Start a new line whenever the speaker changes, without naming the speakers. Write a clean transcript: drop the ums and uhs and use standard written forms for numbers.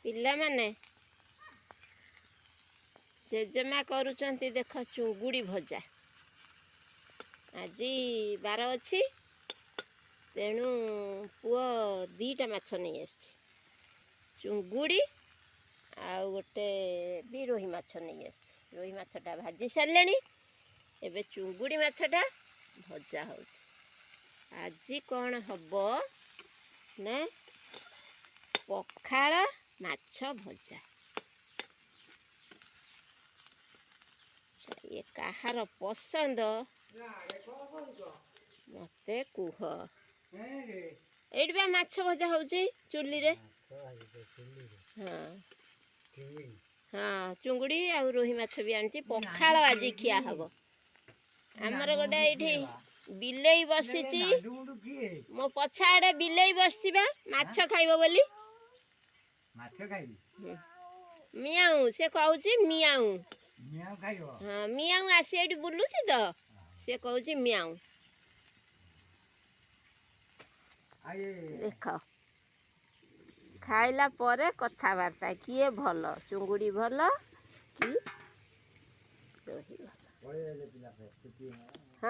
ପିଲାମାନେ ଜେଜେମା କରୁଛନ୍ତି ଦେଖ ଚୁଙ୍ଗୁଡ଼ି ଭଜା। ଆଜି ବାର ଅଛି ତେଣୁ ପୁଅ ଦୁଇଟା ମାଛ ନେଇ ଆସିଛି, ଚୁଙ୍ଗୁଡ଼ି ଆଉ ଗୋଟେ ବି ରୋହି ମାଛ ନେଇ ଆସିଛି। ରୋହି ମାଛଟା ଭାଜି ସାରିଲେଣି, ଏବେ ଚୁଙ୍ଗୁଡ଼ି ମାଛଟା ଭଜା ହେଉଛି। ଆଜି କ'ଣ ହବ ନା ପଖାଳ ମାଛ ଭଜା। ଇଏ କାହାର ପସନ୍ଦ ମତେ କୁହ। ଏଇଠି ବା ମାଛ ଭଜା ହେଉଛି ଚୁଲିରେ। ହଁ ହଁ, ଚୁଙ୍ଗୁଡ଼ି ଆଉ ରୋହି ମାଛ ବି ଆଣିଛି, ପଖାଳ ଆଜି ଖିଆ ହବ। ଆମର ଗୋଟେ ଏଇଠି ବିଲେଇ ବସିଛି, ମୋ ପଛ ଆଡ଼େ ବିଲେଇ ବସିଛି ବା ମାଛ ଖାଇବ ବୋଲି। ମିଆଉଁ, ସେ କହୁଛି ମିଆଉଁ। ହଁ, ମିଆଉଁ ଆସି ଏଇଠି ବୁଲୁଛି ତ, ସେ କହୁଛି ମିଆଉଁ। ଦେଖ, ଖାଇଲା ପରେ କଥାବାର୍ତ୍ତା, କିଏ ଭଲ, ଚୁଙ୍ଗୁଡ଼ି ଭଲ କି ରୋହି ଭଲ।